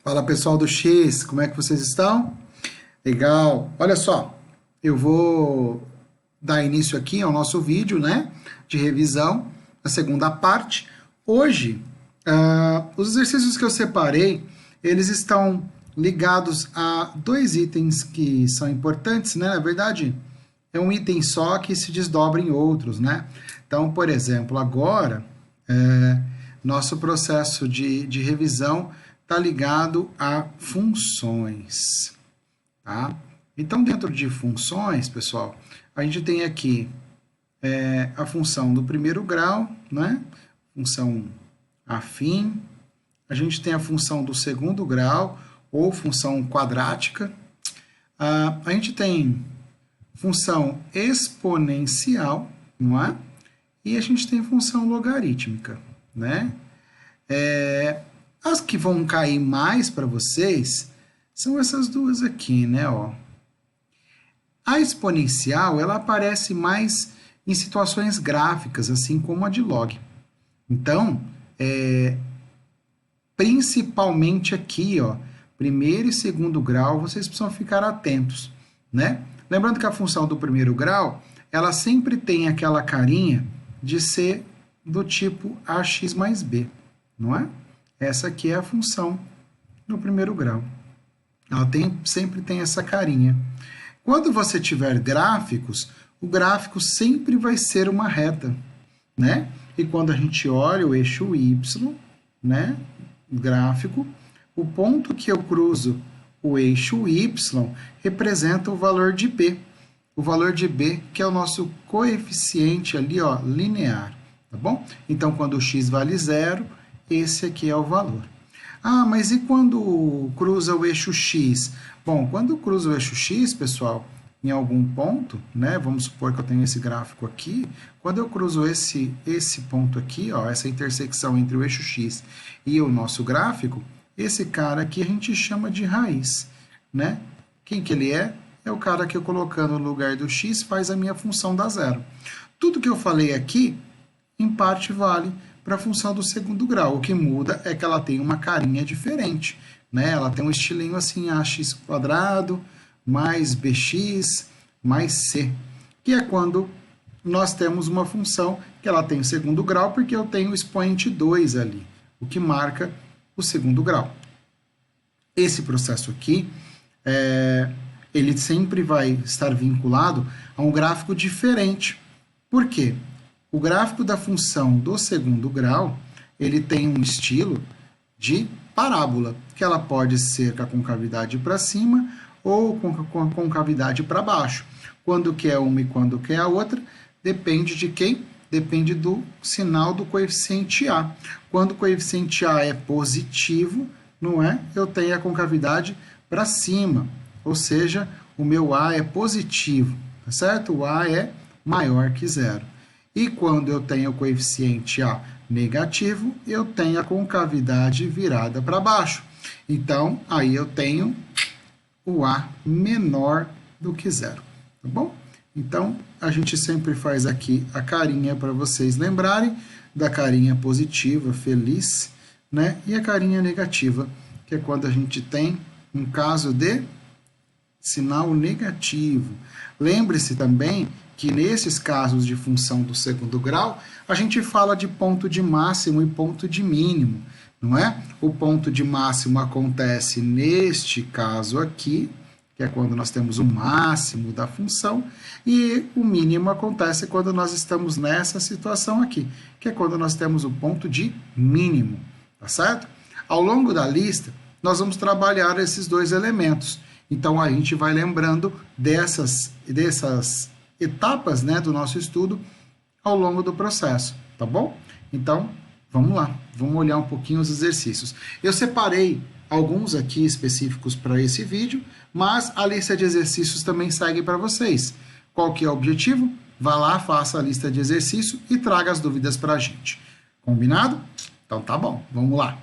Fala pessoal do X, como é que vocês estão? Legal, olha só, eu vou dar início aqui ao nosso vídeo, né, de revisão, a segunda parte. Hoje, os exercícios que eu separei, eles estão ligados a dois itens que são importantes, né, na verdade, é um item só que se desdobra em outros, né. Então, por exemplo, agora, nosso processo de revisão está ligado a funções, tá? Então, dentro de funções, pessoal, a gente tem aqui a função do primeiro grau, né? Função afim. A gente tem a função do segundo grau, ou função quadrática. A gente tem função exponencial, não é? E a gente tem função logarítmica, né? As que vão cair mais para vocês são essas duas aqui, né? Ó. A exponencial, ela aparece mais em situações gráficas, assim como a de log. Então, principalmente aqui, ó, primeiro e segundo grau, vocês precisam ficar atentos, né? Lembrando que a função do primeiro grau, ela sempre tem aquela carinha de ser do tipo ax mais b, não é? Essa aqui é a função do primeiro grau. Ela sempre tem essa carinha. Quando você tiver gráficos, o gráfico sempre vai ser uma reta, né? E quando a gente olha o eixo y, né, gráfico, o ponto que eu cruzo o eixo y representa o valor de b. O valor de b, que é o nosso coeficiente ali, ó, linear, tá bom? Então, quando o x vale 0, esse aqui é o valor. Ah, mas e quando cruza o eixo x? Bom, quando cruza o eixo x, pessoal, em algum ponto, né? Vamos supor que eu tenho esse gráfico aqui. Quando eu cruzo esse ponto aqui, ó, essa intersecção entre o eixo x e o nosso gráfico, esse cara aqui a gente chama de raiz, né? Quem que ele é? É o cara que eu colocando no lugar do x faz a minha função dar zero. Tudo que eu falei aqui, em parte, vale para a função do segundo grau. O que muda é que ela tem uma carinha diferente, né? Ela tem um estilinho assim, ax quadrado mais bx mais c, que é quando nós temos uma função que ela tem o segundo grau, porque eu tenho o expoente 2 ali, o que marca o segundo grau. Esse processo aqui, ele sempre vai estar vinculado a um gráfico diferente. Por quê? O gráfico da função do segundo grau, ele tem um estilo de parábola, que ela pode ser com a concavidade para cima ou com a concavidade para baixo. Quando que é uma e quando que é a outra, depende de quem? Depende do sinal do coeficiente A. Quando o coeficiente A é positivo, não é? Eu tenho a concavidade para cima, ou seja, o meu A é positivo, tá certo? O A é maior que zero. E quando eu tenho o coeficiente A negativo, eu tenho a concavidade virada para baixo. Então, aí eu tenho o A menor do que zero, tá bom? Então, a gente sempre faz aqui a carinha para vocês lembrarem da carinha positiva, feliz, né? E a carinha negativa, que é quando a gente tem um caso de sinal negativo. Lembre-se também que nesses casos de função do segundo grau, a gente fala de ponto de máximo e ponto de mínimo, não é? O ponto de máximo acontece neste caso aqui, que é quando nós temos o máximo da função, e o mínimo acontece quando nós estamos nessa situação aqui, que é quando nós temos o ponto de mínimo, tá certo? Ao longo da lista, nós vamos trabalhar esses dois elementos. Então, a gente vai lembrando dessas etapas, né, do nosso estudo ao longo do processo, tá bom? Então, vamos lá, vamos olhar um pouquinho os exercícios. Eu separei alguns aqui específicos para esse vídeo, mas a lista de exercícios também segue para vocês. Qual que é o objetivo? Vá lá, faça a lista de exercício e traga as dúvidas para a gente. Combinado? Então tá bom, vamos lá.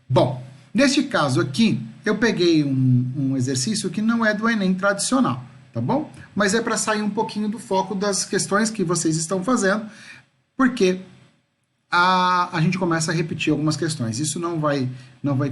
Bom, neste caso aqui, eu peguei um exercício que não é do Enem tradicional, tá bom? Mas é para sair um pouquinho do foco das questões que vocês estão fazendo, porque a gente começa a repetir algumas questões. Isso não vai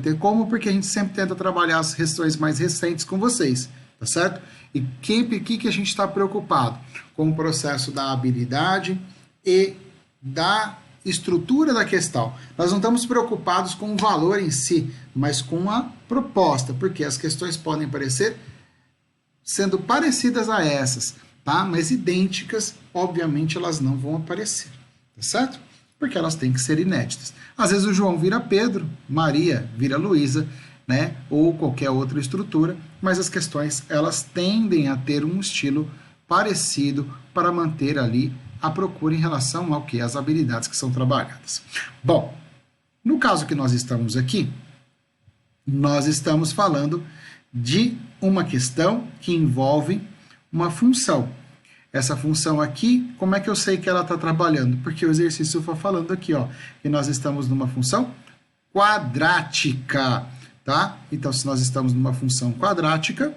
ter como, porque a gente sempre tenta trabalhar as questões mais recentes com vocês, tá certo? E que a gente está preocupado? Com o processo da habilidade e da estrutura da questão. Nós não estamos preocupados com o valor em si, mas com a proposta, porque as questões podem parecer sendo parecidas a essas, tá? Mas idênticas, obviamente, elas não vão aparecer, tá certo? Porque elas têm que ser inéditas. Às vezes o João vira Pedro, Maria vira Luísa, né? Ou qualquer outra estrutura, mas as questões elas tendem a ter um estilo parecido para manter ali a procura em relação ao que? As habilidades que são trabalhadas. Bom, no caso que nós estamos aqui, nós estamos falando de uma questão que envolve uma função. Essa função aqui, como é que eu sei que ela está trabalhando? Porque o exercício foi falando aqui, ó, que nós estamos numa função quadrática, tá? Então, se nós estamos numa função quadrática,